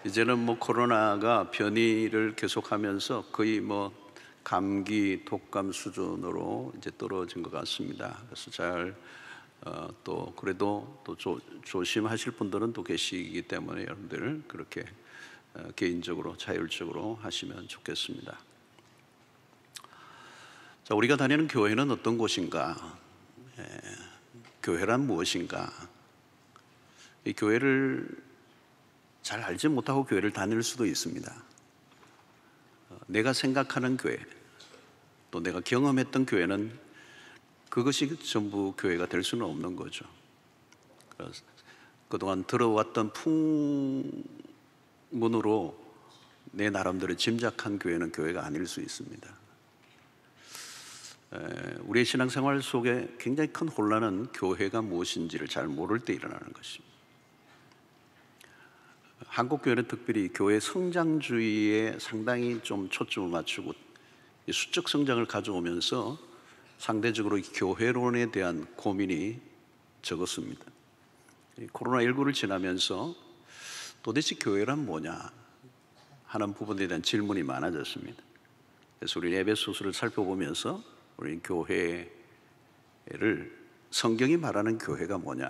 이제는 뭐 코로나가 변이를 계속하면서 거의 뭐 감기, 독감 수준으로 이제 떨어진 것 같습니다. 그래서 또 그래도 또 조심하실 분들은 또 계시기 때문에 여러분들 그렇게 개인적으로 자율적으로 하시면 좋겠습니다. 자, 우리가 다니는 교회는 어떤 곳인가? 교회란 무엇인가? 이 교회를 잘 알지 못하고 교회를 다닐 수도 있습니다. 내가 생각하는 교회, 또 내가 경험했던 교회는 그것이 전부 교회가 될 수는 없는 거죠. 그동안 들어왔던 풍문으로 내 나름대로 짐작한 교회는 교회가 아닐 수 있습니다. 우리의 신앙생활 속에 굉장히 큰 혼란은 교회가 무엇인지를 잘 모를 때 일어나는 것입니다. 한국 교회는 특별히 교회 성장주의에 상당히 좀 초점을 맞추고 수적 성장을 가져오면서 상대적으로 교회론에 대한 고민이 적었습니다. 코로나19를 지나면서 도대체 교회란 뭐냐 하는 부분에 대한 질문이 많아졌습니다. 그래서 우리 에베소서를 살펴보면서 우리 교회를 성경이 말하는 교회가 뭐냐,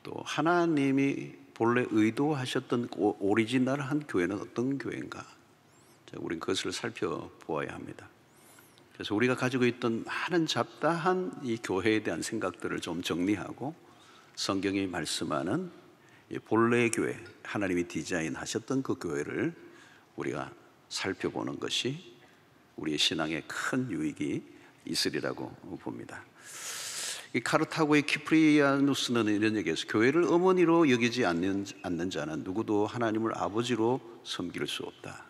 또 하나님이 본래 의도하셨던 오리지널한 교회는 어떤 교회인가, 우리는 그것을 살펴보아야 합니다. 그래서 우리가 가지고 있던 많은 잡다한 이 교회에 대한 생각들을 좀 정리하고 성경이 말씀하는 이 본래의 교회, 하나님이 디자인하셨던 그 교회를 우리가 살펴보는 것이 우리의 신앙에 큰 유익이 있으리라고 봅니다. 이 카르타고의 키프리아누스는 이런 얘기했어요. 교회를 어머니로 여기지 않는 자는 누구도 하나님을 아버지로 섬길 수 없다.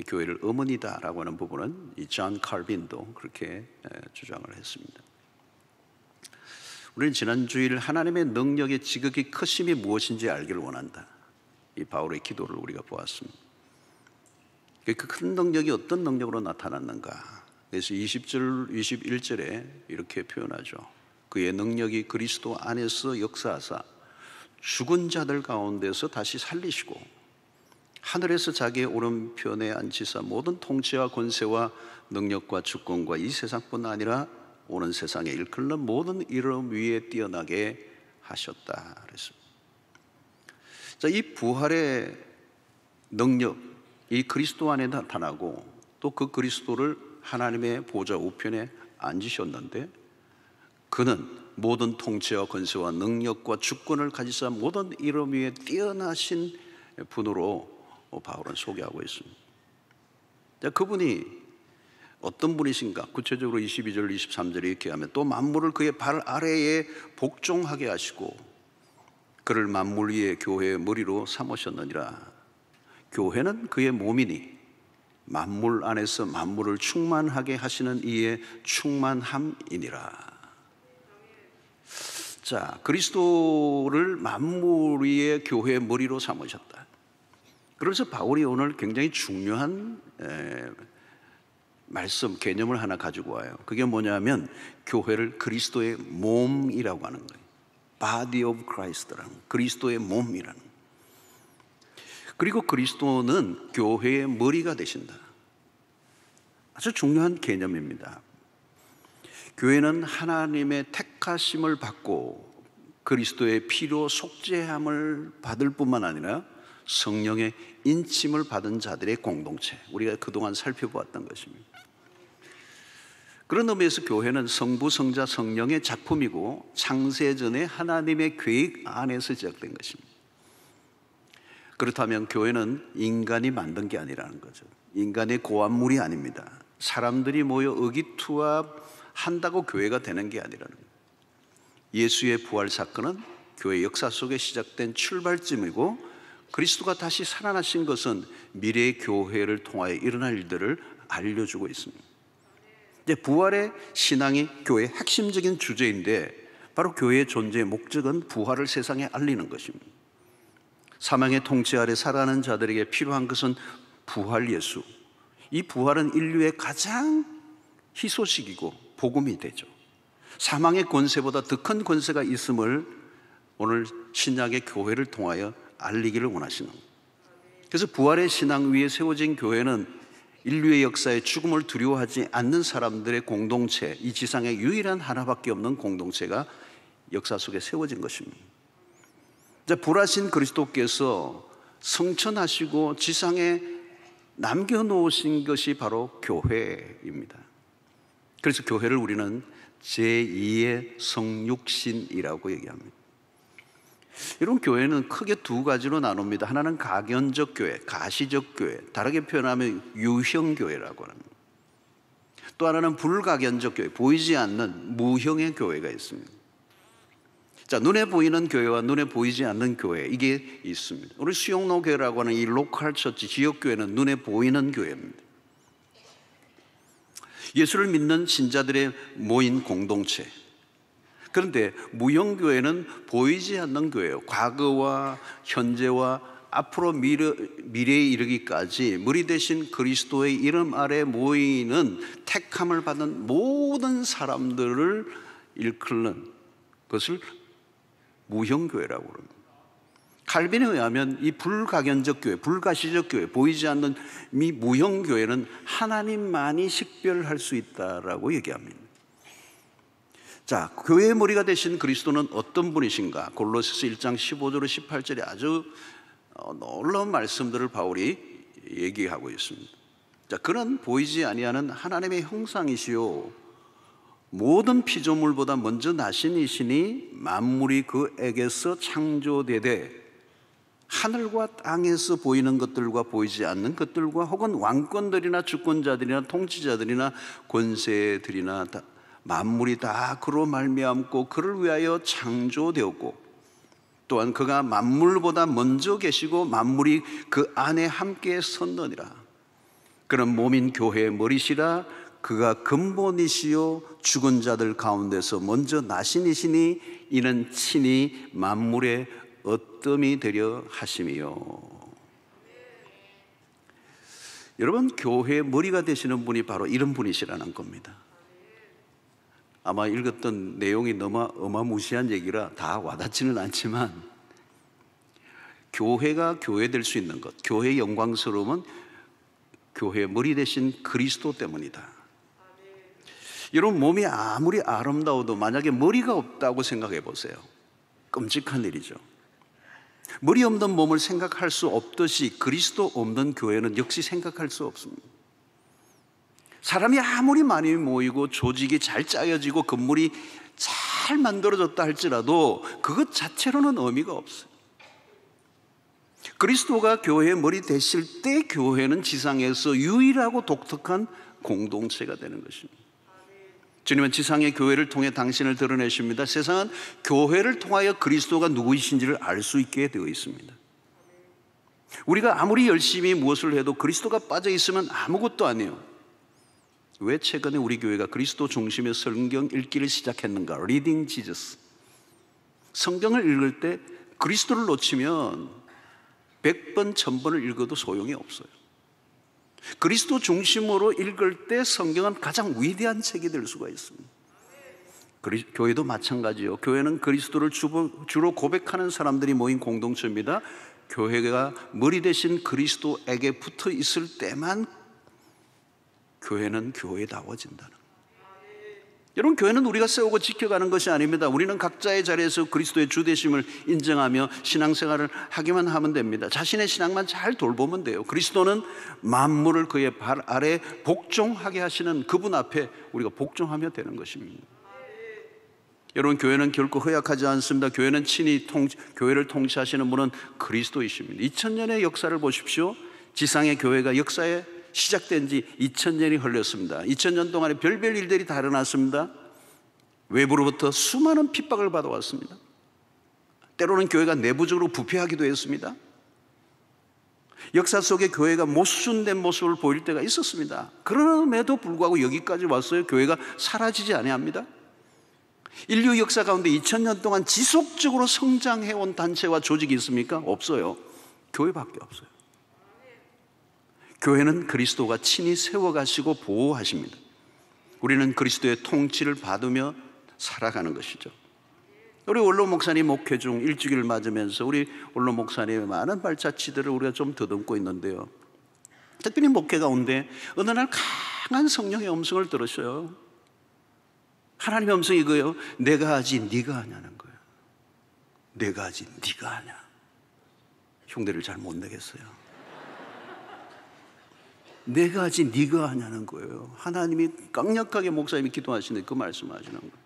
교회를 어머니다라고 하는 부분은 이 존 칼빈도 그렇게 주장을 했습니다. 우리는 지난 주일 하나님의 능력의 지극히 크심이 무엇인지 알기를 원한다, 이 바울의 기도를 우리가 보았습니다. 그 큰 능력이 어떤 능력으로 나타났는가? 그래서 20절, 21절에 이렇게 표현하죠. 그의 능력이 그리스도 안에서 역사하사 죽은 자들 가운데서 다시 살리시고 하늘에서 자기의 오른편에 앉히사 모든 통치와 권세와 능력과 주권과 이 세상뿐 아니라 오는 세상에 일컫는 모든 이름 위에 뛰어나게 하셨다 그랬습니다. 자, 이 부활의 능력, 이 그리스도 안에 나타나고 또 그 그리스도를 하나님의 보좌 우편에 앉으셨는데 그는 모든 통치와 권세와 능력과 주권을 가지사 모든 이름 위에 뛰어나신 분으로 바울은 소개하고 있습니다. 자, 그분이 어떤 분이신가? 구체적으로 22절 23절에 이렇게 하면 또 만물을 그의 발 아래에 복종하게 하시고 그를 만물 위에 교회의 머리로 삼으셨느니라. 교회는 그의 몸이니 만물 안에서 만물을 충만하게 하시는 이의 충만함이니라. 자, 그리스도를 만물 위에 교회의 머리로 삼으셨다. 그래서 바울이 오늘 굉장히 중요한 말씀, 개념을 하나 가지고 와요. 그게 뭐냐면 교회를 그리스도의 몸이라고 하는 거예요. Body of Christ라는, 그리스도의 몸이라는 거예요. 그리고 그리스도는 교회의 머리가 되신다. 아주 중요한 개념입니다. 교회는 하나님의 택하심을 받고 그리스도의 피로 속죄함을 받을 뿐만 아니라 성령의 인침을 받은 자들의 공동체, 우리가 그동안 살펴보았던 것입니다. 그런 의미에서 교회는 성부, 성자, 성령의 작품이고 창세전에 하나님의 계획 안에서 제작된 것입니다. 그렇다면 교회는 인간이 만든 게 아니라는 거죠. 인간의 고안물이 아닙니다. 사람들이 모여 의기투합한다고 교회가 되는 게 아니라는 거예요. 예수의 부활 사건은 교회 역사 속에 시작된 출발점이고 그리스도가 다시 살아나신 것은 미래의 교회를 통하여 일어날 일들을 알려주고 있습니다. 이제 부활의 신앙이 교회의 핵심적인 주제인데 바로 교회의 존재의 목적은 부활을 세상에 알리는 것입니다. 사망의 통치 아래 살아가는 자들에게 필요한 것은 부활 예수. 이 부활은 인류의 가장 희소식이고 복음이 되죠. 사망의 권세보다 더 큰 권세가 있음을 오늘 신약의 교회를 통하여 알리기를 원하시는 거예요. 그래서 부활의 신앙 위에 세워진 교회는 인류의 역사에 죽음을 두려워하지 않는 사람들의 공동체, 이 지상에 유일한 하나밖에 없는 공동체가 역사 속에 세워진 것입니다. 부활하신 그리스도께서 성천하시고 지상에 남겨놓으신 것이 바로 교회입니다. 그래서 교회를 우리는 제2의 성육신이라고 얘기합니다. 이런 교회는 크게 두 가지로 나눕니다. 하나는 가견적 교회, 가시적 교회, 다르게 표현하면 유형교회라고 합니다. 또 하나는 불가견적 교회, 보이지 않는 무형의 교회가 있습니다. 자, 눈에 보이는 교회와 눈에 보이지 않는 교회, 이게 있습니다. 우리 수용로 교회라고 하는 이 로컬 처치, 지역 교회는 눈에 보이는 교회입니다. 예수를 믿는 신자들의 모인 공동체. 그런데 무형교회는 보이지 않는 교회예요. 과거와 현재와 앞으로 미래에 이르기까지 머리 대신 그리스도의 이름 아래 모이는 택함을 받은 모든 사람들을 일컫는 것을 무형교회라고 합니다. 칼빈에 의하면 이 불가견적 교회, 불가시적 교회, 보이지 않는 이 무형교회는 하나님만이 식별할 수 있다라고 얘기합니다. 자, 교회의 머리가 되신 그리스도는 어떤 분이신가? 골로새서 1장 15절로 18절에 아주 놀라운 말씀들을 바울이 얘기하고 있습니다. 자, 그는 보이지 아니하는 하나님의 형상이시요 모든 피조물보다 먼저 나신 이시니 만물이 그에게서 창조되되 하늘과 땅에서 보이는 것들과 보이지 않는 것들과 혹은 왕권들이나 주권자들이나 통치자들이나 권세들이나 만물이 다 그로 말미암고 그를 위하여 창조되었고 또한 그가 만물보다 먼저 계시고 만물이 그 안에 함께 섰느니라. 그는 몸인 교회의 머리시라. 그가 근본이시요 죽은 자들 가운데서 먼저 나신이시니 이는 친히 만물의 어뜸이 되려 하심이요. 여러분, 교회의 머리가 되시는 분이 바로 이런 분이시라는 겁니다. 아마 읽었던 내용이 너무 어마무시한 얘기라 다 와닿지는 않지만 교회가 교회될 수 있는 것, 교회의 영광스러움은 교회의 머리 되신 그리스도 때문이다. 여러분, 몸이 아무리 아름다워도 만약에 머리가 없다고 생각해 보세요. 끔찍한 일이죠. 머리 없는 몸을 생각할 수 없듯이 그리스도 없는 교회는 역시 생각할 수 없습니다. 사람이 아무리 많이 모이고 조직이 잘 짜여지고 건물이 잘 만들어졌다 할지라도 그것 자체로는 의미가 없어요. 그리스도가 교회의 머리 되실 때 교회는 지상에서 유일하고 독특한 공동체가 되는 것입니다. 주님은 지상의 교회를 통해 당신을 드러내십니다. 세상은 교회를 통하여 그리스도가 누구이신지를 알 수 있게 되어 있습니다. 우리가 아무리 열심히 무엇을 해도 그리스도가 빠져 있으면 아무것도 아니에요. 왜 최근에 우리 교회가 그리스도 중심의 성경 읽기를 시작했는가? Reading Jesus. 성경을 읽을 때 그리스도를 놓치면 100번, 1000번을 읽어도 소용이 없어요. 그리스도 중심으로 읽을 때 성경은 가장 위대한 책이 될 수가 있습니다. 교회도 마찬가지요. 교회는 그리스도를 주로 고백하는 사람들이 모인 공동체입니다. 교회가 머리 대신 그리스도에게 붙어 있을 때만 교회는 교회다워진다는. 여러분, 교회는 우리가 세우고 지켜가는 것이 아닙니다. 우리는 각자의 자리에서 그리스도의 주되심을 인정하며 신앙생활을 하기만 하면 됩니다. 자신의 신앙만 잘 돌보면 돼요. 그리스도는 만물을 그의 발 아래 복종하게 하시는 그분 앞에 우리가 복종하며 되는 것입니다. 여러분, 교회는 결코 허약하지 않습니다. 교회는 친히 교회를 통치하시는 분은 그리스도이십니다. 2000년의 역사를 보십시오. 지상의 교회가 역사에 시작된 지 2000년이 흘렀습니다. 2000년 동안에 별별 일들이 다 일어났습니다. 외부로부터 수많은 핍박을 받아왔습니다. 때로는 교회가 내부적으로 부패하기도 했습니다. 역사 속에 교회가 모순된 모습을 보일 때가 있었습니다. 그럼에도 불구하고 여기까지 왔어요. 교회가 사라지지 아니합니다. 인류 역사 가운데 2000년 동안 지속적으로 성장해온 단체와 조직이 있습니까? 없어요. 교회밖에 없어요. 교회는 그리스도가 친히 세워가시고 보호하십니다. 우리는 그리스도의 통치를 받으며 살아가는 것이죠. 우리 원로 목사님 목회 중 일주기를 맞으면서 우리 원로 목사님의 많은 발자취들을 우리가 좀 더듬고 있는데요, 특별히 목회 가운데 어느 날 강한 성령의 음성을 들으셔요. 하나님의 음성이 이거예요. 내가 하지 네가 하냐는 거예요. 내가 하지 네가 하냐. 흉내를 잘 못 내겠어요. 내가 하지 네가 하냐는 거예요. 하나님이 강력하게 목사님이 기도하시는데 그 말씀하시는 거예요.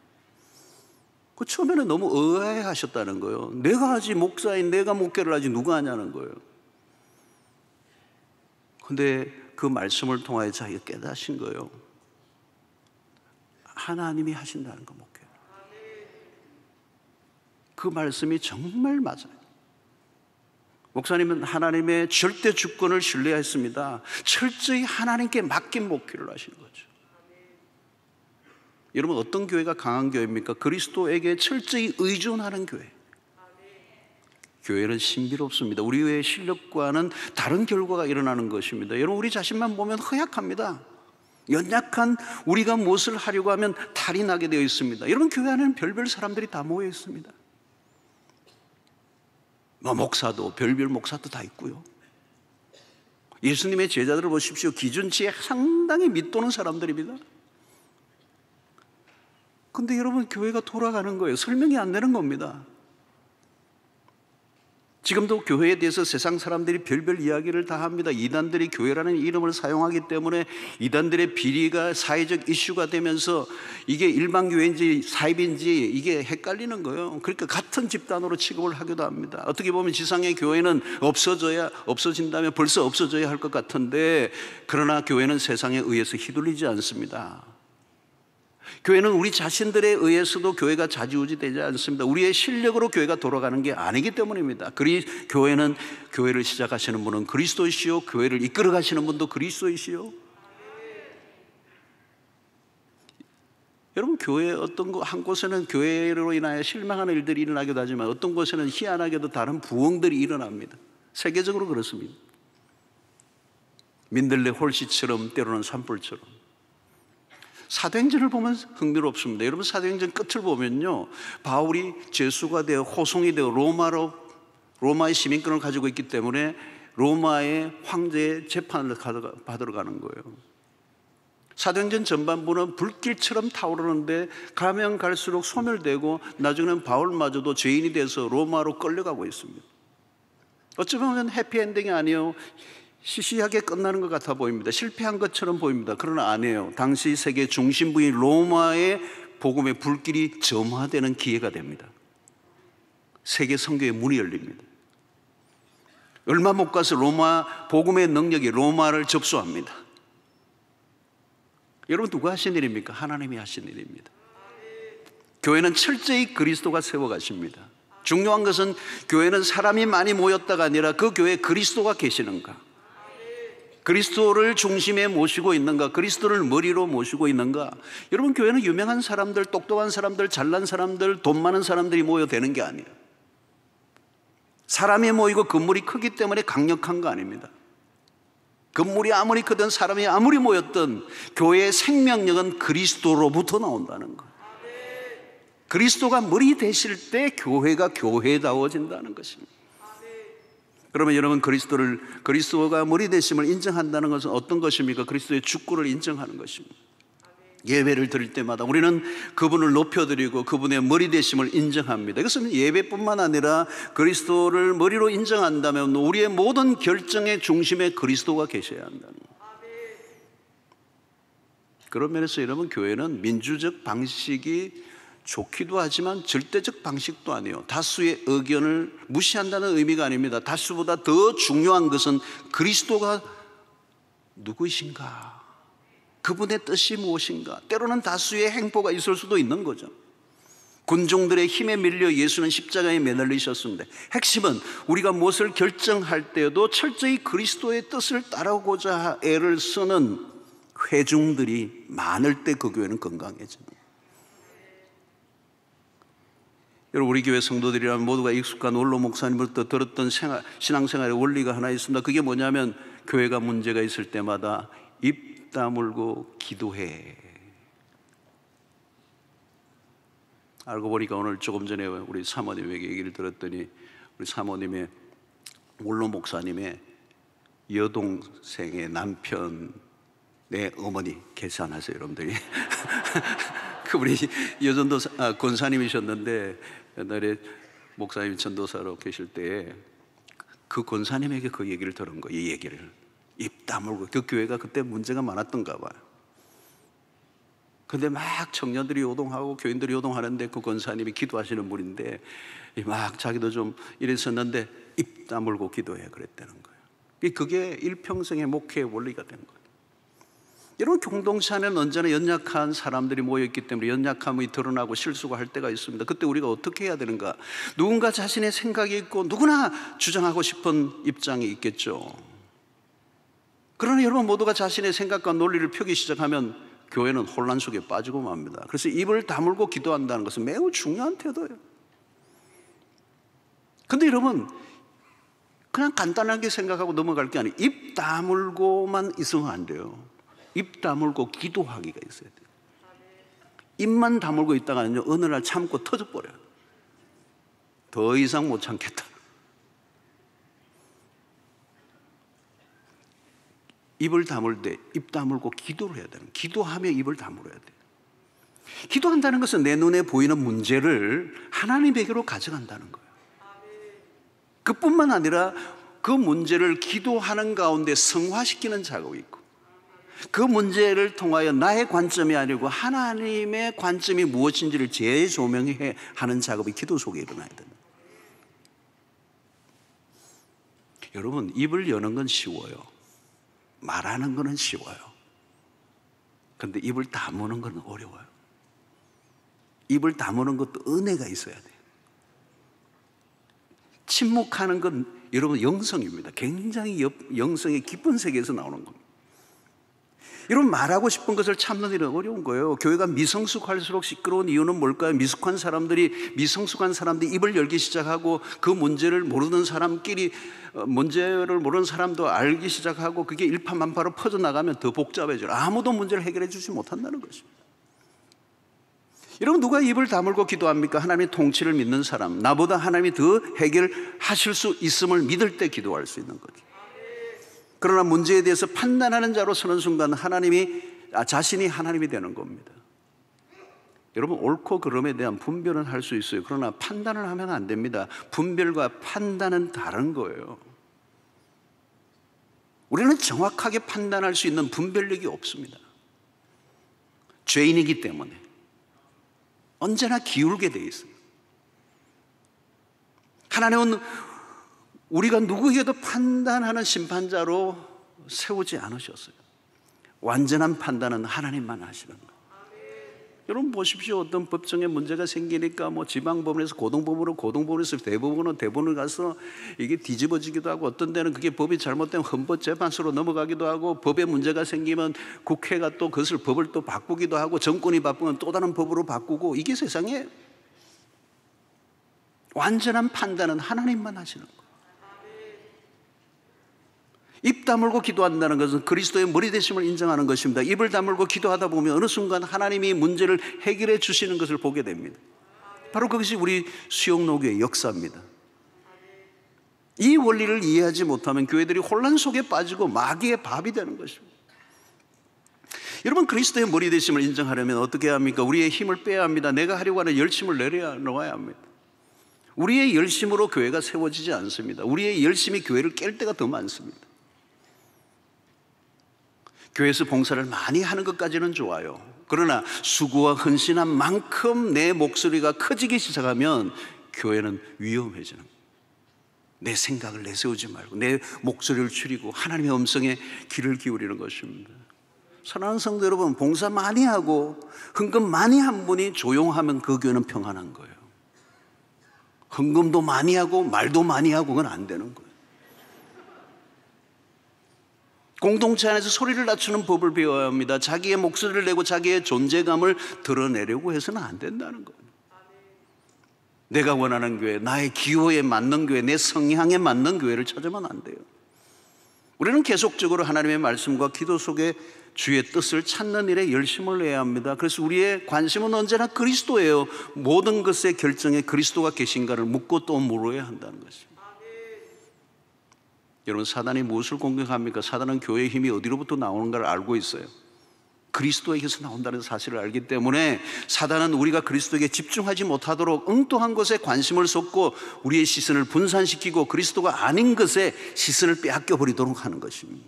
그 처음에는 너무 의아해하셨다는 거예요. 내가 하지 목사인 내가 목회를 하지 누가 하냐는 거예요. 근데 그 말씀을 통하여 자기가 깨닫신 거예요. 하나님이 하신다는 거 목회. 그 말씀이 정말 맞아요. 목사님은 하나님의 절대 주권을 신뢰했습니다. 철저히 하나님께 맡긴 목회를 하시는 거죠. 여러분, 어떤 교회가 강한 교회입니까? 그리스도에게 철저히 의존하는 교회. 교회는 신비롭습니다. 우리의 실력과는 다른 결과가 일어나는 것입니다. 여러분, 우리 자신만 보면 허약합니다. 연약한 우리가 무엇을 하려고 하면 탈이 나게 되어 있습니다. 여러분, 교회 안에는 별별 사람들이 다 모여 있습니다. 목사도 별별 목사도 다 있고요. 예수님의 제자들을 보십시오. 기준치에 상당히 밑도는 사람들입니다. 근데 여러분, 교회가 돌아가는 거예요. 설명이 안 되는 겁니다. 지금도 교회에 대해서 세상 사람들이 별별 이야기를 다 합니다. 이단들이 교회라는 이름을 사용하기 때문에 이단들의 비리가 사회적 이슈가 되면서 이게 일반 교회인지 사입인지 이게 헷갈리는 거예요. 그러니까 같은 집단으로 취급을 하기도 합니다. 어떻게 보면 지상의 교회는 없어진다면 벌써 없어져야 할 것 같은데, 그러나 교회는 세상에 의해서 휘둘리지 않습니다. 교회는 우리 자신들에 의해서도 교회가 좌지우지되지 않습니다. 우리의 실력으로 교회가 돌아가는 게 아니기 때문입니다. 교회는, 교회를 시작하시는 분은 그리스도이시요, 교회를 이끌어 가시는 분도 그리스도이시요. 여러분, 교회 한 곳에는 교회로 인하여 실망하는 일들이 일어나기도 하지만 어떤 곳에는 희한하게도 다른 부흥들이 일어납니다. 세계적으로 그렇습니다. 민들레 홀씨처럼, 때로는 산불처럼. 사도행전을 보면 흥미롭습니다. 여러분, 사도행전 끝을 보면요, 바울이 죄수가 되어 호송이 되어 로마의 시민권을 가지고 있기 때문에 로마의 황제의 재판을 받으러 가는 거예요. 사도행전 전반부는 불길처럼 타오르는데 가면 갈수록 소멸되고 나중에는 바울마저도 죄인이 돼서 로마로 끌려가고 있습니다. 어쩌면 해피엔딩이 아니에요. 시시하게 끝나는 것 같아 보입니다. 실패한 것처럼 보입니다. 그러나 아니에요. 당시 세계 중심부인 로마의 복음의 불길이 점화되는 기회가 됩니다. 세계 선교의 문이 열립니다. 얼마 못 가서 로마 복음의 능력이 로마를 접수합니다. 여러분, 누가 하신 일입니까? 하나님이 하신 일입니다. 교회는 철저히 그리스도가 세워가십니다. 중요한 것은 교회는 사람이 많이 모였다가 아니라 그 교회에 그리스도가 계시는가, 그리스도를 중심에 모시고 있는가, 그리스도를 머리로 모시고 있는가. 여러분, 교회는 유명한 사람들, 똑똑한 사람들, 잘난 사람들, 돈 많은 사람들이 모여 되는 게 아니에요. 사람이 모이고 건물이 크기 때문에 강력한 거 아닙니다. 건물이 아무리 크든 사람이 아무리 모였든 교회의 생명력은 그리스도로부터 나온다는 거. 그리스도가 머리 되실 때 교회가 교회다워진다는 것입니다. 그러면 여러분, 그리스도가 머리 되심을 인정한다는 것은 어떤 것입니까? 그리스도의 주권을 인정하는 것입니다. 예배를 드릴 때마다 우리는 그분을 높여드리고 그분의 머리 되심을 인정합니다. 이것은 예배뿐만 아니라 그리스도를 머리로 인정한다면 우리의 모든 결정의 중심에 그리스도가 계셔야 한다는 거예요. 그런 면에서 여러분, 교회는 민주적 방식이 좋기도 하지만 절대적 방식도 아니에요. 다수의 의견을 무시한다는 의미가 아닙니다. 다수보다 더 중요한 것은 그리스도가 누구이신가, 그분의 뜻이 무엇인가. 때로는 다수의 행보가 있을 수도 있는 거죠. 군중들의 힘에 밀려 예수는 십자가에 매달리셨습니다. 핵심은 우리가 무엇을 결정할 때에도 철저히 그리스도의 뜻을 따르고자 애를 쓰는 회중들이 많을 때 그 교회는 건강해집니다. 여러분, 우리 교회 성도들이라면 모두가 익숙한 원로 목사님으로부터 들었던 신앙생활의 원리가 하나 있습니다. 그게 뭐냐면, 교회가 문제가 있을 때마다 입 다물고 기도해. 알고 보니까 오늘 조금 전에 우리 사모님에게 얘기를 들었더니 우리 사모님의 원로 목사님의 여동생의 남편의 어머니 계산하세요, 여러분들이. 그분이 여전도 권사님이셨는데 옛날에 목사님 전도사로 계실 때 그 권사님에게 그 얘기를 들은 거예요. 이 얘기를 입 다물고, 그 교회가 그때 문제가 많았던가 봐요. 근데 막 청년들이 요동하고 교인들이 요동하는데 그 권사님이 기도하시는 분인데 막 자기도 좀 이랬었는데 입 다물고 기도해 그랬다는 거예요. 그게 일평생의 목회의 원리가 된 거예요. 여러분, 공동체 안에는 언제나 연약한 사람들이 모여있기 때문에 연약함이 드러나고 실수가 할 때가 있습니다. 그때 우리가 어떻게 해야 되는가? 누군가 자신의 생각이 있고 누구나 주장하고 싶은 입장이 있겠죠. 그러나 여러분 모두가 자신의 생각과 논리를 펴기 시작하면 교회는 혼란 속에 빠지고 맙니다. 그래서 입을 다물고 기도한다는 것은 매우 중요한 태도예요. 근데 여러분, 그냥 간단하게 생각하고 넘어갈 게 아니에요. 입 다물고만 있으면 안 돼요. 입 다물고 기도하기가 있어야 돼요. 입만 다물고 있다가는요, 어느 날 참고 터져버려요. 더 이상 못 참겠다. 입을 다물 때 입 다물고 기도를 해야 되는, 기도하며 입을 다물어야 돼요. 기도한다는 것은 내 눈에 보이는 문제를 하나님에게로 가져간다는 거예요. 그뿐만 아니라 그 문제를 기도하는 가운데 성화시키는 작업이 있고, 그 문제를 통하여 나의 관점이 아니고 하나님의 관점이 무엇인지를 재조명해 하는 작업이 기도 속에 일어나야 됩니다. 여러분, 입을 여는 건 쉬워요. 말하는 건 쉬워요. 그런데 입을 다무는 건 어려워요. 입을 다무는 것도 은혜가 있어야 돼요. 침묵하는 건 여러분 영성입니다. 굉장히 영성의 깊은 세계에서 나오는 겁니다. 여러분, 말하고 싶은 것을 참는 일은 어려운 거예요. 교회가 미성숙할수록 시끄러운 이유는 뭘까요? 미성숙한 사람들이 입을 열기 시작하고 그 문제를 모르는 사람끼리 문제를 모르는 사람도 알기 시작하고 그게 일파만파로 퍼져나가면 더 복잡해져요. 아무도 문제를 해결해 주지 못한다는 것입니다. 여러분, 누가 입을 다물고 기도합니까? 하나님의 통치를 믿는 사람, 나보다 하나님이 더 해결하실 수 있음을 믿을 때 기도할 수 있는 거죠. 그러나 문제에 대해서 판단하는 자로 서는 순간 자신이 하나님이 되는 겁니다. 여러분, 옳고 그름에 대한 분별은 할 수 있어요. 그러나 판단을 하면 안 됩니다. 분별과 판단은 다른 거예요. 우리는 정확하게 판단할 수 있는 분별력이 없습니다. 죄인이기 때문에 언제나 기울게 돼 있어요. 하나님은 우리가 누구에게도 판단하는 심판자로 세우지 않으셨어요. 완전한 판단은 하나님만 하시는 거예요. 여러분 보십시오. 어떤 법정에 문제가 생기니까 지방법원에서 고등법원으로, 고등법원에서 대법원으로 가서 이게 뒤집어지기도 하고, 어떤 데는 그게 법이 잘못되면 헌법재판소로 넘어가기도 하고, 법에 문제가 생기면 국회가 또 그것을 법을 또 바꾸기도 하고, 정권이 바꾸면 또 다른 법으로 바꾸고, 이게 세상에 완전한 판단은 하나님만 하시는 거예요. 입 다물고 기도한다는 것은 그리스도의 머리 되심을 인정하는 것입니다. 입을 다물고 기도하다 보면 어느 순간 하나님이 문제를 해결해 주시는 것을 보게 됩니다. 바로 그것이 우리 수영로교의 역사입니다. 이 원리를 이해하지 못하면 교회들이 혼란 속에 빠지고 마귀의 밥이 되는 것입니다. 여러분, 그리스도의 머리 되심을 인정하려면 어떻게 해야 합니까? 우리의 힘을 빼야 합니다. 내가 하려고 하는 열심을 내려놓아야 합니다. 우리의 열심으로 교회가 세워지지 않습니다. 우리의 열심이 교회를 깰 때가 더 많습니다. 교회에서 봉사를 많이 하는 것까지는 좋아요. 그러나 수고와 헌신한 만큼 내 목소리가 커지기 시작하면 교회는 위험해지는 거예요. 내 생각을 내세우지 말고 내 목소리를 줄이고 하나님의 음성에 귀를 기울이는 것입니다. 사랑하는 성도 여러분, 봉사 많이 하고 헌금 많이 한 분이 조용하면 그 교회는 평안한 거예요. 헌금도 많이 하고 말도 많이 하고 그건 안 되는 거예요. 공동체 안에서 소리를 낮추는 법을 배워야 합니다. 자기의 목소리를 내고 자기의 존재감을 드러내려고 해서는 안 된다는 거예요. 내가 원하는 교회, 나의 기호에 맞는 교회, 내 성향에 맞는 교회를 찾으면 안 돼요. 우리는 계속적으로 하나님의 말씀과 기도 속에 주의 뜻을 찾는 일에 열심을 내야 합니다. 그래서 우리의 관심은 언제나 그리스도예요. 모든 것의 결정에 그리스도가 계신가를 묻고 또 물어야 한다는 것입니다. 여러분, 사단이 무엇을 공격합니까? 사단은 교회의 힘이 어디로부터 나오는가를 알고 있어요. 그리스도에게서 나온다는 사실을 알기 때문에 사단은 우리가 그리스도에게 집중하지 못하도록 엉뚱한 것에 관심을 쏟고 우리의 시선을 분산시키고 그리스도가 아닌 것에 시선을 빼앗겨 버리도록 하는 것입니다.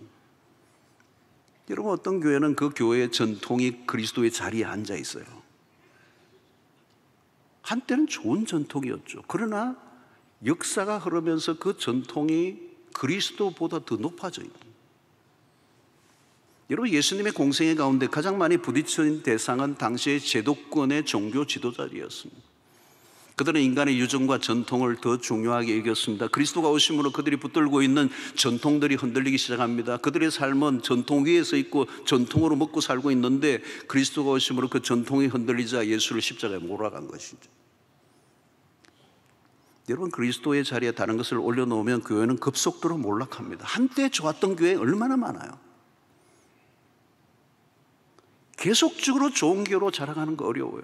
여러분, 어떤 교회는 그 교회의 전통이 그리스도의 자리에 앉아 있어요. 한때는 좋은 전통이었죠. 그러나 역사가 흐르면서 그 전통이 그리스도보다 더 높아져 있는. 여러분, 예수님의 공생애 가운데 가장 많이 부딪힌 대상은 당시의 제도권의 종교 지도자들이었습니다. 그들은 인간의 유전과 전통을 더 중요하게 여겼습니다. 그리스도가 오심으로 그들이 붙들고 있는 전통들이 흔들리기 시작합니다. 그들의 삶은 전통 위에 서 있고 전통으로 먹고 살고 있는데 그리스도가 오심으로 그 전통이 흔들리자 예수를 십자가에 몰아간 것이죠. 여러분, 그리스도의 자리에 다른 것을 올려놓으면 교회는 급속도로 몰락합니다. 한때 좋았던 교회 얼마나 많아요. 계속적으로 좋은 교회로 자라가는 거 어려워요.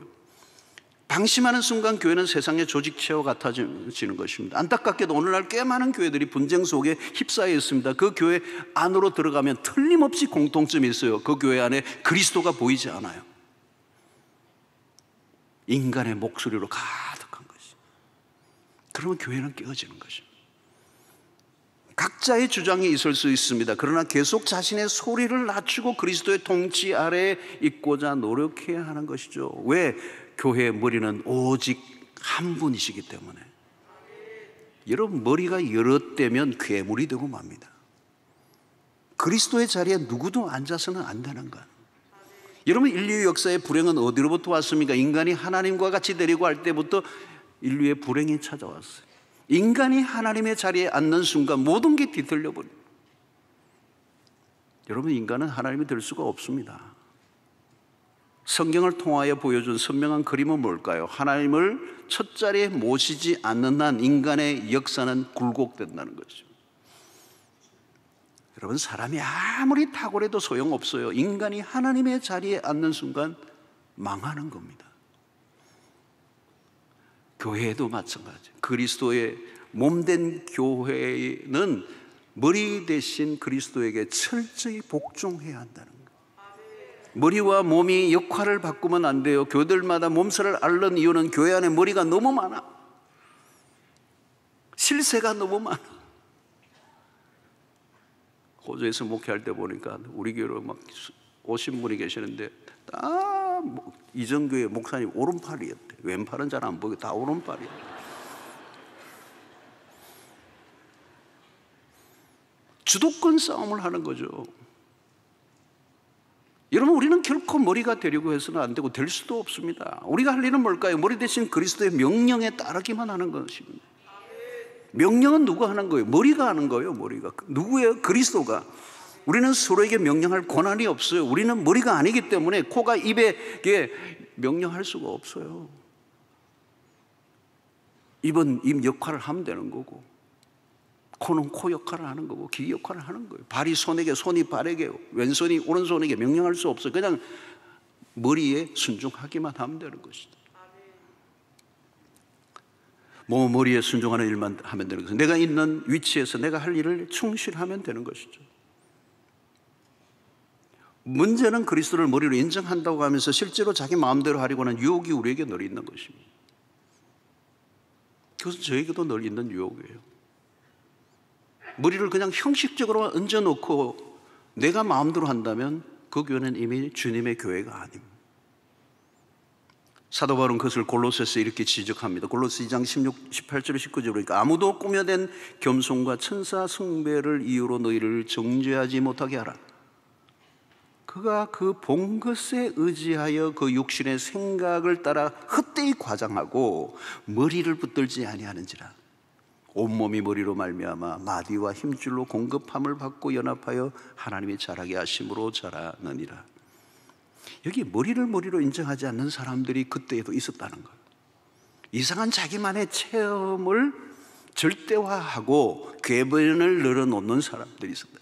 방심하는 순간 교회는 세상의 조직체와 같아지는 것입니다. 안타깝게도 오늘날 꽤 많은 교회들이 분쟁 속에 휩싸여 있습니다. 그 교회 안으로 들어가면 틀림없이 공통점이 있어요. 그 교회 안에 그리스도가 보이지 않아요. 인간의 목소리로 가득한 것이. 그러면 교회는 깨어지는 것입니다. 각자의 주장이 있을 수 있습니다. 그러나 계속 자신의 소리를 낮추고 그리스도의 통치 아래에 있고자 노력해야 하는 것이죠. 왜? 교회의 머리는 오직 한 분이시기 때문에. 여러분, 머리가 여러 대면 괴물이 되고 맙니다. 그리스도의 자리에 누구도 앉아서는 안 되는 것. 여러분, 인류 역사의 불행은 어디로부터 왔습니까? 인간이 하나님과 같이 되려고 할 때부터 인류의 불행이 찾아왔어요. 인간이 하나님의 자리에 앉는 순간 모든 게 뒤틀려 버립니다. 여러분, 인간은 하나님이 될 수가 없습니다. 성경을 통하여 보여준 선명한 그림은 뭘까요? 하나님을 첫 자리에 모시지 않는 한 인간의 역사는 굴곡된다는 것이죠. 여러분, 사람이 아무리 탁월해도 소용없어요. 인간이 하나님의 자리에 앉는 순간 망하는 겁니다. 교회도 마찬가지. 그리스도의 몸된 교회는 머리 대신 그리스도에게 철저히 복종해야 한다는 거예요. 머리와 몸이 역할을 바꾸면 안 돼요. 교회들마다 몸살을 앓는 이유는 교회 안에 머리가 너무 많아. 실세가 너무 많아. 호주에서 목회할 때 보니까 우리 교회로 막 오신 분이 계시는데 다 이전교회 목사님 오른팔이었대. 왼팔은 잘 안 보이고 다 오른팔이야. 주도권 싸움을 하는 거죠. 여러분, 우리는 결코 머리가 되려고 해서는 안 되고 될 수도 없습니다. 우리가 할 일은 뭘까요? 머리 대신 그리스도의 명령에 따르기만 하는 것입니다. 명령은 누가 하는 거예요? 머리가 하는 거예요. 머리가. 누구예요? 그리스도가. 우리는 서로에게 명령할 권한이 없어요. 우리는 머리가 아니기 때문에 코가 입에 명령할 수가 없어요. 입은 입 역할을 하면 되는 거고, 코는 코 역할을 하는 거고, 귀 역할을 하는 거예요. 발이 손에게, 손이 발에게, 왼손이 오른손에게 명령할 수 없어요. 그냥 머리에 순종하기만 하면 되는 것이죠. 뭐 머리에 순종하는 일만 하면 되는 것이죠. 내가 있는 위치에서 내가 할 일을 충실하면 되는 것이죠. 문제는 그리스도를 머리로 인정한다고 하면서 실제로 자기 마음대로 하려고 하는 유혹이 우리에게 늘 있는 것입니다. 그것은 저에게도 늘 있는 유혹이에요. 머리를 그냥 형식적으로 얹어놓고 내가 마음대로 한다면 그 교회는 이미 주님의 교회가 아닙니다. 사도 바울은 그것을 골로새서에 이렇게 지적합니다. 골로새 2장 18절 19절 보니까 아무도 꾸며낸 겸손과 천사 숭배를 이유로 너희를 정죄하지 못하게 하라. 그가 그 본 것에 의지하여 그 육신의 생각을 따라 헛되이 과장하고 머리를 붙들지 아니하는지라. 온몸이 머리로 말미암아 마디와 힘줄로 공급함을 받고 연합하여 하나님이 자라게 하심으로 자라느니라. 여기 머리로 인정하지 않는 사람들이 그때에도 있었다는 거예요. 이상한 자기만의 체험을 절대화하고 궤변을 늘어놓는 사람들이 있었다.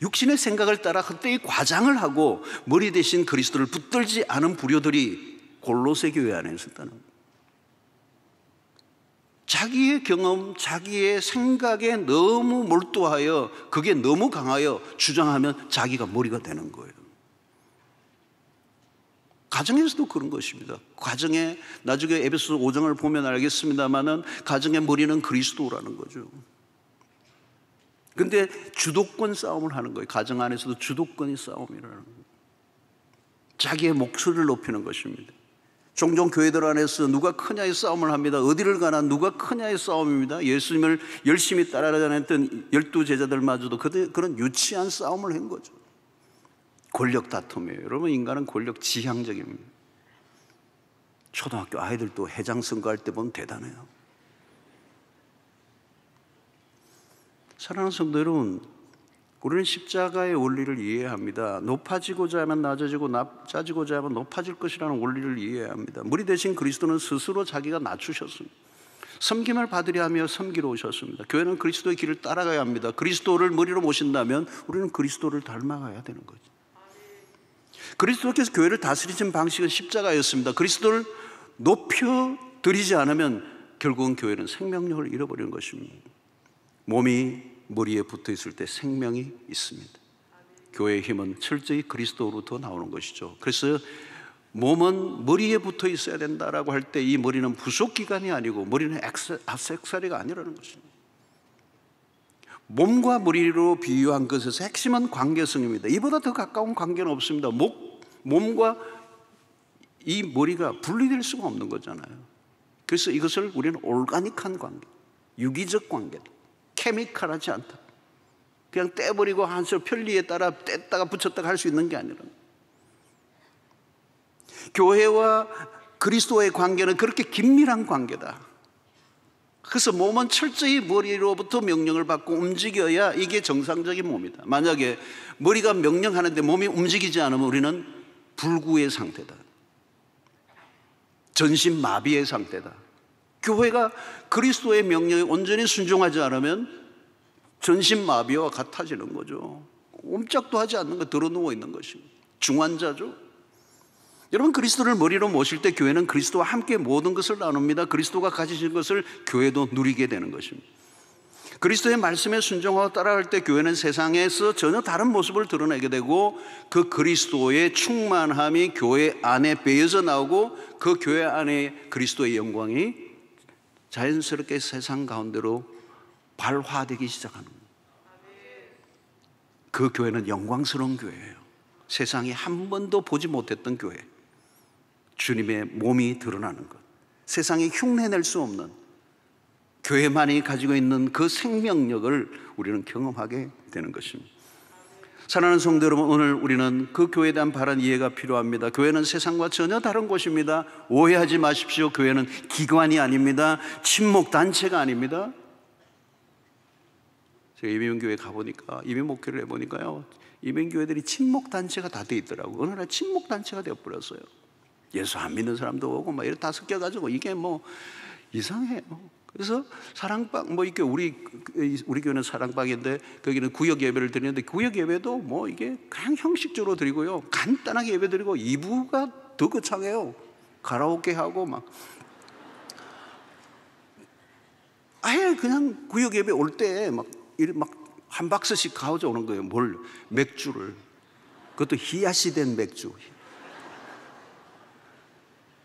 육신의 생각을 따라 헛되이 과장을 하고 머리 대신 그리스도를 붙들지 않은 부류들이 골로새 교회 안에 있었다는 거예요. 자기의 경험, 자기의 생각에 너무 몰두하여 그게 너무 강하여 주장하면 자기가 머리가 되는 거예요. 가정에서도 그런 것입니다. 가정에 나중에 에베소서 5장을 보면 알겠습니다만은 가정의 머리는 그리스도라는 거죠. 근데 주도권 싸움을 하는 거예요. 가정 안에서도 주도권이 싸움이라는 거예요. 자기의 목소리를 높이는 것입니다. 종종 교회들 안에서 누가 크냐의 싸움을 합니다. 어디를 가나 누가 크냐의 싸움입니다. 예수님을 열심히 따라다녔던 12제자들마저도 그런 유치한 싸움을 한 거죠. 권력 다툼이에요. 여러분, 인간은 권력 지향적입니다. 초등학교 아이들도 회장 선거할 때 보면 대단해요. 사랑하는 성도 여러분, 우리는 십자가의 원리를 이해합니다. 높아지고자 하면 낮아지고 낮아지고자 하면 높아질 것이라는 원리를 이해합니다. 머리 대신 그리스도는 스스로 자기가 낮추셨습니다. 섬김을 받으려 하며 섬기러 오셨습니다. 교회는 그리스도의 길을 따라가야 합니다. 그리스도를 머리로 모신다면 우리는 그리스도를 닮아가야 되는 거죠. 그리스도께서 교회를 다스리신 방식은 십자가였습니다. 그리스도를 높여드리지 않으면 결국은 교회는 생명력을 잃어버리는 것입니다. 몸이 머리에 붙어 있을 때 생명이 있습니다. 교회의 힘은 철저히 그리스도로부터 나오는 것이죠. 그래서 몸은 머리에 붙어 있어야 된다라고 할 때 이 머리는 부속기관이 아니고 머리는 액세서리가 아니라는 것입니다. 몸과 머리로 비유한 것에서 핵심은 관계성입니다. 이보다 더 가까운 관계는 없습니다. 몸과 이 머리가 분리될 수가 없는 거잖아요. 그래서 이것을 우리는 올가닉한 관계, 유기적 관계다. 케미컬하지 않다. 그냥 떼버리고 한술 편리에 따라 뗐다가 붙였다가 할 수 있는 게 아니라, 교회와 그리스도의 관계는 그렇게 긴밀한 관계다. 그래서 몸은 철저히 머리로부터 명령을 받고 움직여야 이게 정상적인 몸이다. 만약에 머리가 명령하는데 몸이 움직이지 않으면 우리는 불구의 상태다. 전신 마비의 상태다. 교회가 그리스도의 명령에 온전히 순종하지 않으면 전신마비와 같아지는 거죠. 옴짝도 하지 않는 거, 들어 누워 있는 것입니다. 중환자죠. 여러분, 그리스도를 머리로 모실 때 교회는 그리스도와 함께 모든 것을 나눕니다. 그리스도가 가지신 것을 교회도 누리게 되는 것입니다. 그리스도의 말씀에 순종하고 따라갈 때 교회는 세상에서 전혀 다른 모습을 드러내게 되고, 그 그리스도의 충만함이 교회 안에 배어져 나오고, 그 교회 안에 그리스도의 영광이 자연스럽게 세상 가운데로 발화되기 시작하는 거예요. 그 교회는 영광스러운 교회예요. 세상이 한 번도 보지 못했던 교회, 주님의 몸이 드러나는 것, 세상이 흉내낼 수 없는 교회만이 가지고 있는 그 생명력을 우리는 경험하게 되는 것입니다. 사랑하는 성도 여러분, 오늘 우리는 그 교회에 대한 바른 이해가 필요합니다. 교회는 세상과 전혀 다른 곳입니다. 오해하지 마십시오. 교회는 기관이 아닙니다. 친목단체가 아닙니다. 제가 이민교회 가보니까, 이민목회를 해보니까요, 이민교회들이 친목단체가 다 돼 있더라고요. 어느 날 친목단체가 되어버렸어요. 예수 안 믿는 사람도 오고 막 이렇게 다 섞여가지고 이게 뭐 이상해요. 그래서 사랑방, 뭐 이렇게 우리 교회는 사랑방인데 거기는 구역 예배를 드리는데, 구역 예배도 뭐 이게 그냥 형식적으로 드리고요, 간단하게 예배 드리고 2부가 더 거창해요. 가라오케 하고 막 아예 그냥 구역 예배 올 때 막 한 박스씩 가져오는 거예요. 뭘? 맥주를. 그것도 히야시 된 맥주.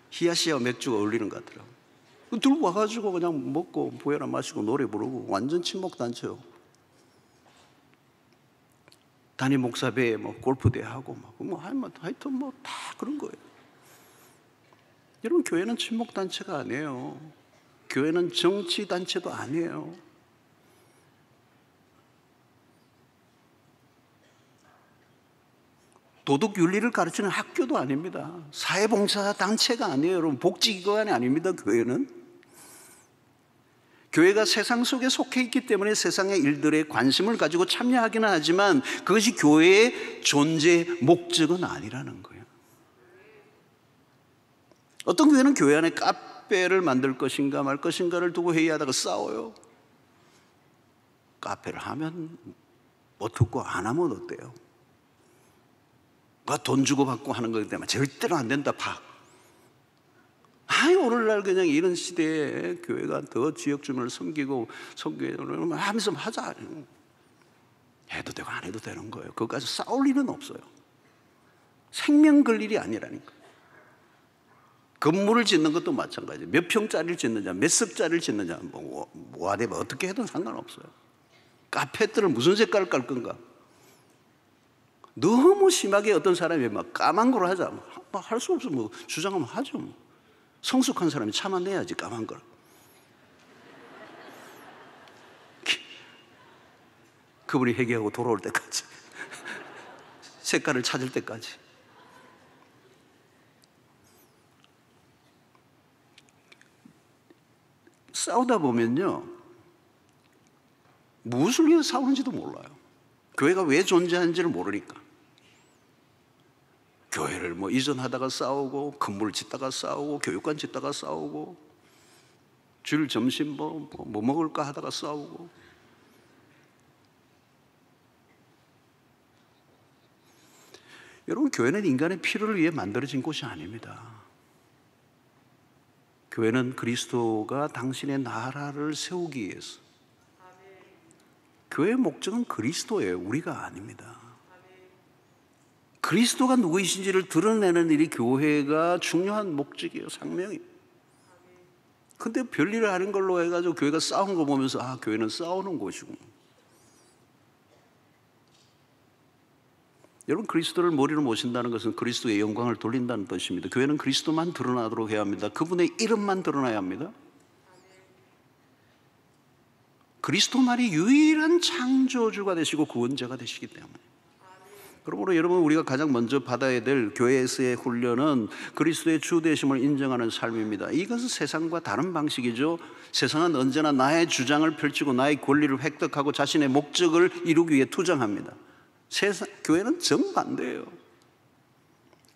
히야시와 맥주가 어울리는 것 같더라고요. 들고 와가지고 그냥 먹고 보혈아 마시고 노래 부르고 완전 친목단체요. 담임 목사배 뭐 골프대 하고 하여튼 뭐 다 그런 거예요. 여러분, 교회는 친목단체가 아니에요. 교회는 정치단체도 아니에요. 도덕 윤리를 가르치는 학교도 아닙니다. 사회봉사 단체가 아니에요. 여러분, 복지기관이 아닙니다. 교회는 교회가 세상 속에 속해 있기 때문에 세상의 일들에 관심을 가지고 참여하기는 하지만 그것이 교회의 존재 목적은 아니라는 거예요. 어떤 교회는 교회 안에 카페를 만들 것인가 말 것인가를 두고 회의하다가 싸워요. 카페를 하면 어떻고 안 하면 어때요? 돈 주고 받고 하는 거기 때문에 절대로 안 된다. 오늘날 그냥 이런 시대에 교회가 더 지역 주민을 섬기고 하면서 하자. 해도 되고 안 해도 되는 거예요. 그것까지 싸울 일은 없어요. 생명 걸 일이 아니라니까. 건물을 짓는 것도 마찬가지예요. 몇 평짜리를 짓느냐, 몇 석짜리를 짓느냐, 뭐하되면 어떻게 해도 상관없어요. 카페들을 무슨 색깔을 깔 건가? 너무 심하게 어떤 사람이 막 까만 걸 하자. 할 수 없어. 주장하면 하죠. 성숙한 사람이 참아내야지, 까만 걸. 그분이 회개하고 돌아올 때까지. 색깔을 찾을 때까지. 싸우다 보면요, 무엇을 위해서 싸우는지도 몰라요. 교회가 왜 존재하는지를 모르니까. 교회를 이전하다가 싸우고, 건물 짓다가 싸우고, 교육관 짓다가 싸우고, 주일 점심 뭐 먹을까 하다가 싸우고. 여러분, 교회는 인간의 필요를 위해 만들어진 곳이 아닙니다. 교회는 그리스도가 당신의 나라를 세우기 위해서. 교회의 목적은 그리스도예요. 우리가 아닙니다. 그리스도가 누구이신지를 드러내는 일이 교회가 중요한 목적이에요. 상명이에요. 근데 별일을 하는 걸로 해가지고 교회가 싸운 거 보면서 교회는 싸우는 곳이구나. 여러분, 그리스도를 머리로 모신다는 것은 그리스도의 영광을 돌린다는 뜻입니다. 교회는 그리스도만 드러나도록 해야 합니다. 그분의 이름만 드러나야 합니다. 그리스도만이 유일한 창조주가 되시고 구원자가 되시기 때문에. 그러므로 여러분, 우리가 가장 먼저 받아야 될 교회에서의 훈련은 그리스도의 주 되심을 인정하는 삶입니다. 이것은 세상과 다른 방식이죠. 세상은 언제나 나의 주장을 펼치고 나의 권리를 획득하고 자신의 목적을 이루기 위해 투쟁합니다. 교회는 정반대예요.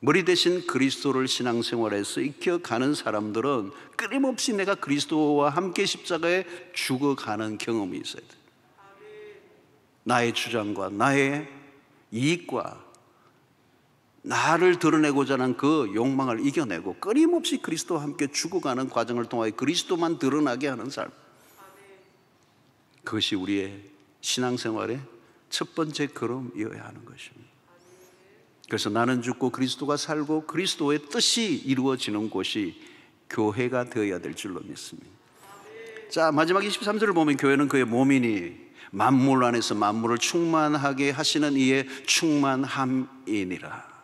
머리 대신 그리스도를 신앙생활에서 익혀가는 사람들은 끊임없이 내가 그리스도와 함께 십자가에 죽어가는 경험이 있어야 돼요. 나의 주장과 나의 이익과 나를 드러내고자 하는 그 욕망을 이겨내고 끊임없이 그리스도와 함께 죽어가는 과정을 통하여 그리스도만 드러나게 하는 삶. 그것이 우리의 신앙생활의 첫 번째 걸음이어야 하는 것입니다. 그래서 나는 죽고 그리스도가 살고 그리스도의 뜻이 이루어지는 곳이 교회가 되어야 될 줄로 믿습니다. 자, 마지막 23절을 보면 교회는 그의 몸이니 만물 안에서 만물을 충만하게 하시는 이의 충만함이니라.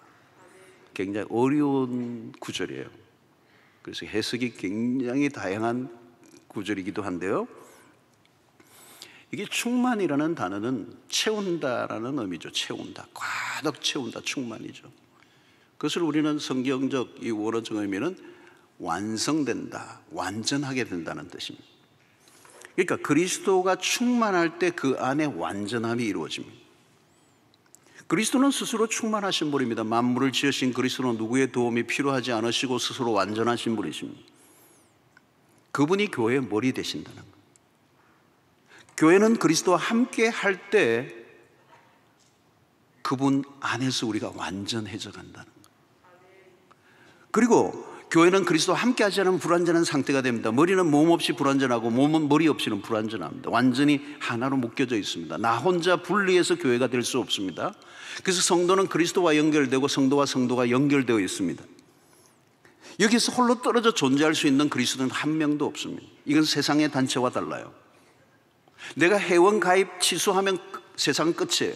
굉장히 어려운 구절이에요. 그래서 해석이 굉장히 다양한 구절이기도 한데요, 이게 충만이라는 단어는 채운다라는 의미죠. 채운다, 가득 채운다, 충만이죠. 그것을 우리는 성경적 이 원어적 의미는 완성된다, 완전하게 된다는 뜻입니다. 그러니까 그리스도가 충만할 때 그 안에 완전함이 이루어집니다. 그리스도는 스스로 충만하신 분입니다. 만물을 지으신 그리스도는 누구의 도움이 필요하지 않으시고 스스로 완전하신 분이십니다. 그분이 교회의 머리 되신다는 거예요. 교회는 그리스도와 함께 할 때 그분 안에서 우리가 완전해져 간다는 거예요. 그리고 교회는 그리스도와 함께 하지 않으면 불완전한 상태가 됩니다. 머리는 몸 없이 불완전하고 몸은 머리 없이는 불완전합니다. 완전히 하나로 묶여져 있습니다. 나 혼자 분리해서 교회가 될 수 없습니다. 그래서 성도는 그리스도와 연결되고 성도와 성도가 연결되어 있습니다. 여기서 홀로 떨어져 존재할 수 있는 그리스도는 한 명도 없습니다. 이건 세상의 단체와 달라요. 내가 회원 가입 취소하면 세상은 끝이에요.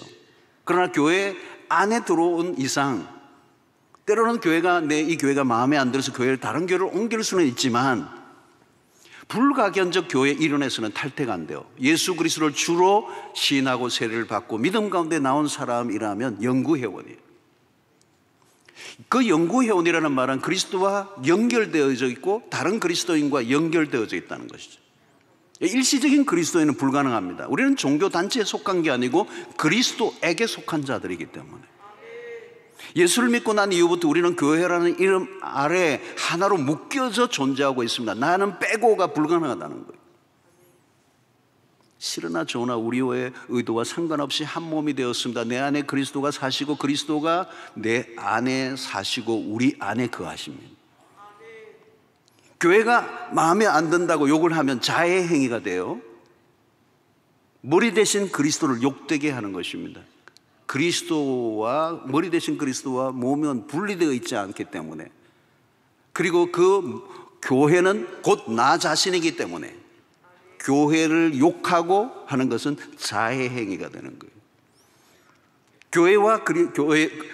그러나 교회 안에 들어온 이상, 때로는 이 교회가 마음에 안 들어서 교회를 다른 교회를 옮길 수는 있지만 불가견적 교회 이론에서는 탈퇴가 안 돼요. 예수 그리스도를 주로 시인하고 세례를 받고 믿음 가운데 나온 사람이라면 영구회원이에요. 그 영구회원이라는 말은 그리스도와 연결되어져 있고 다른 그리스도인과 연결되어져 있다는 것이죠. 일시적인 그리스도인은 불가능합니다. 우리는 종교단체에 속한 게 아니고 그리스도에게 속한 자들이기 때문에, 예수를 믿고 난 이후부터 우리는 교회라는 이름 아래 하나로 묶여져 존재하고 있습니다. 나는 빼고가 불가능하다는 거예요. 싫으나 좋으나 우리의 의도와 상관없이 한 몸이 되었습니다. 내 안에 그리스도가 사시고 그리스도가 내 안에 사시고 우리 안에 거하십니다. 교회가 마음에 안 든다고 욕을 하면 자해 행위가 돼요. 머리 대신 그리스도를 욕되게 하는 것입니다. 그리스도와 머리 대신 그리스도와 몸은 분리되어 있지 않기 때문에, 그리고 그 교회는 곧 나 자신이기 때문에 교회를 욕하고 하는 것은 자해 행위가 되는 거예요.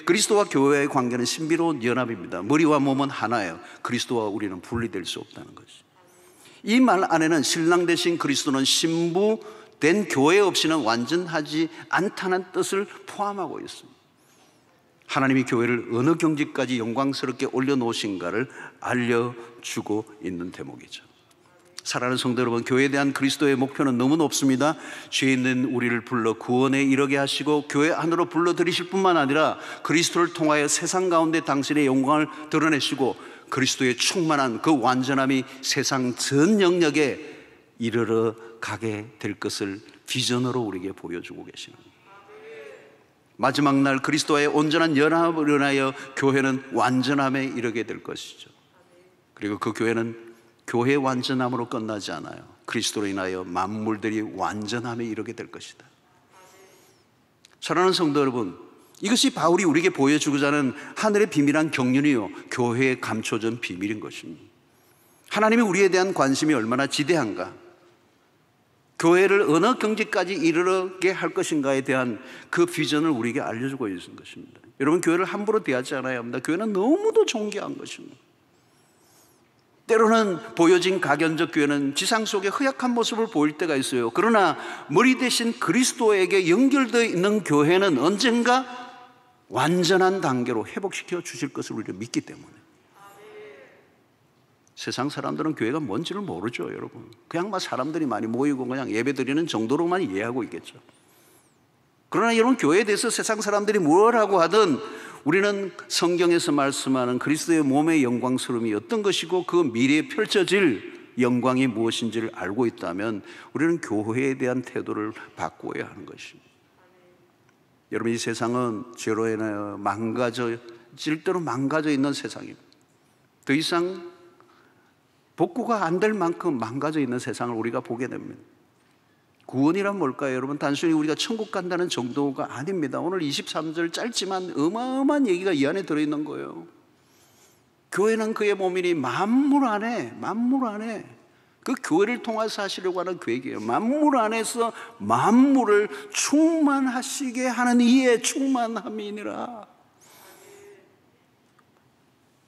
그리스도와 교회의 관계는 신비로운 연합입니다. 머리와 몸은 하나예요. 그리스도와 우리는 분리될 수 없다는 것이. 이 말 안에는 신랑 대신 그리스도는 신부 된 교회 없이는 완전하지 않다는 뜻을 포함하고 있습니다. 하나님이 교회를 어느 경지까지 영광스럽게 올려놓으신가를 알려주고 있는 대목이죠. 사랑하는 성도 여러분, 교회에 대한 그리스도의 목표는 너무 높습니다. 죄 있는 우리를 불러 구원에 이르게 하시고 교회 안으로 불러들이실 뿐만 아니라 그리스도를 통하여 세상 가운데 당신의 영광을 드러내시고 그리스도의 충만한 그 완전함이 세상 전 영역에 이르러 가게 될 것을 비전으로 우리에게 보여주고 계시는 거예요. 마지막 날 그리스도와의 온전한 연합을 인하여 교회는 완전함에 이르게 될 것이죠. 그리고 그 교회는 교회 완전함으로 끝나지 않아요. 그리스도로 인하여 만물들이 완전함에 이르게 될 것이다. 사랑하는 성도 여러분, 이것이 바울이 우리에게 보여주고자 하는 하늘의 비밀한 경륜이요, 교회에 감춰진 비밀인 것입니다. 하나님이 우리에 대한 관심이 얼마나 지대한가, 교회를 어느 경지까지 이르게 할 것인가에 대한 그 비전을 우리에게 알려주고 있는 것입니다. 여러분, 교회를 함부로 대하지 않아야 합니다. 교회는 너무도 존귀한 것입니다. 때로는 보여진 가견적 교회는 지상 속에 허약한 모습을 보일 때가 있어요. 그러나 머리 대신 그리스도에게 연결되어 있는 교회는 언젠가 완전한 단계로 회복시켜 주실 것을 우리가 믿기 때문에. 세상 사람들은 교회가 뭔지를 모르죠, 여러분. 그냥 사람들이 많이 모이고 그냥 예배 드리는 정도로만 이해하고 있겠죠. 그러나 여러분, 교회에 대해서 세상 사람들이 뭐라고 하든 우리는 성경에서 말씀하는 그리스도의 몸의 영광스러움이 어떤 것이고 그 미래에 펼쳐질 영광이 무엇인지를 알고 있다면 우리는 교회에 대한 태도를 바꾸어야 하는 것입니다. 여러분, 이 세상은 죄로 인하여 질대로 망가져 있는 세상입니다. 더 이상 복구가 안 될 만큼 망가져 있는 세상을 우리가 보게 됩니다. 구원이란 뭘까요, 여러분? 단순히 우리가 천국 간다는 정도가 아닙니다. 오늘 23절 짧지만 어마어마한 얘기가 이 안에 들어있는 거예요. 교회는 그의 몸이니 만물 안에 그 교회를 통해서 하시려고 하는 계획이에요. 만물 안에서 만물을 충만하시게 하는 이의 충만함이니라.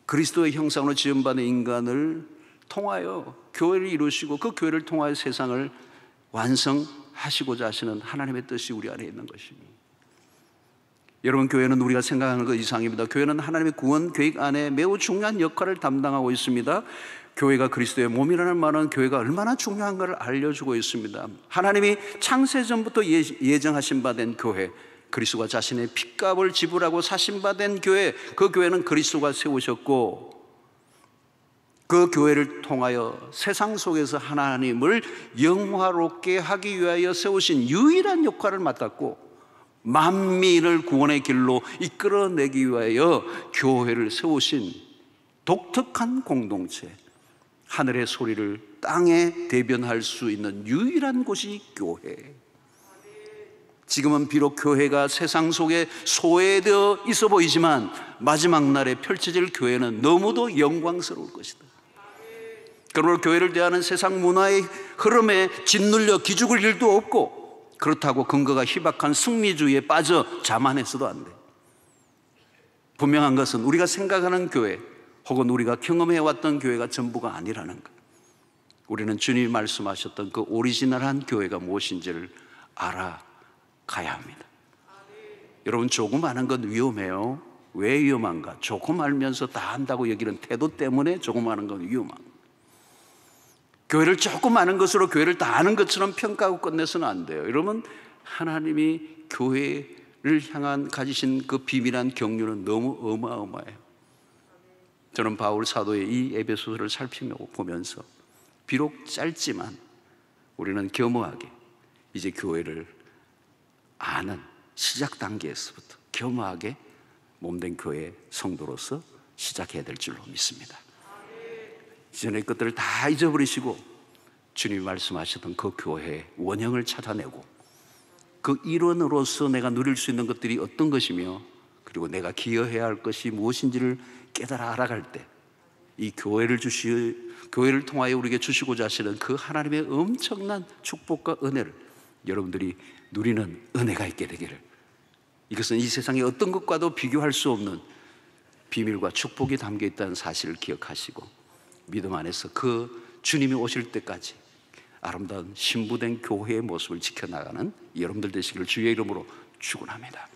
그리스도의 형상으로 지음받은 인간을 통하여 교회를 이루시고 그 교회를 통하여 세상을 완성하시고자 하시는 하나님의 뜻이 우리 안에 있는 것입니다. 여러분, 교회는 우리가 생각하는 것 이상입니다. 교회는 하나님의 구원 계획 안에 매우 중요한 역할을 담당하고 있습니다. 교회가 그리스도의 몸이라는 말은 교회가 얼마나 중요한가를 알려주고 있습니다. 하나님이 창세전부터 예정하신 바 된 교회, 그리스도가 자신의 핏값을 지불하고 사신 바 된 교회, 그 교회는 그리스도가 세우셨고 그 교회를 통하여 세상 속에서 하나님을 영화롭게 하기 위하여 세우신 유일한 역할을 맡았고 만민을 구원의 길로 이끌어내기 위하여 교회를 세우신 독특한 공동체, 하늘의 소리를 땅에 대변할 수 있는 유일한 곳이 교회. 지금은 비록 교회가 세상 속에 소외되어 있어 보이지만 마지막 날에 펼쳐질 교회는 너무도 영광스러울 것이다. 그러므로 교회를 대하는 세상 문화의 흐름에 짓눌려 기죽을 일도 없고, 그렇다고 근거가 희박한 승리주의에 빠져 자만해서도 안 돼. 분명한 것은 우리가 생각하는 교회 혹은 우리가 경험해왔던 교회가 전부가 아니라는 것. 우리는 주님이 말씀하셨던 그 오리지널한 교회가 무엇인지를 알아가야 합니다. 여러분, 조금 아는 건 위험해요. 왜 위험한가? 조금 알면서 다 안다고 여기는 태도 때문에 조금 아는 건 위험한 거예요. 교회를 조금 아는 것으로 교회를 다 아는 것처럼 평가하고 끝내서는 안 돼요. 여러분, 하나님이 교회를 향한 가지신 그 비밀한 경륜은 너무 어마어마해요. 저는 바울 사도의 이 에베소서를 살피며 보면서 비록 짧지만 우리는 겸허하게 이제 교회를 아는 시작 단계에서부터 겸허하게 몸된 교회 성도로서 시작해야 될 줄로 믿습니다. 이전의 것들을 다 잊어버리시고 주님이 말씀하셨던 그 교회의 원형을 찾아내고 그 일원으로서 내가 누릴 수 있는 것들이 어떤 것이며 그리고 내가 기여해야 할 것이 무엇인지를 깨달아 알아갈 때 이 교회를 통하여 우리에게 주시고자 하시는 그 하나님의 엄청난 축복과 은혜를 여러분들이 누리는 은혜가 있게 되기를, 이것은 이 세상의 어떤 것과도 비교할 수 없는 비밀과 축복이 담겨 있다는 사실을 기억하시고 믿음 안에서 그 주님이 오실 때까지 아름다운 신부된 교회의 모습을 지켜나가는 여러분들 되시기를 주의 이름으로 축원합니다.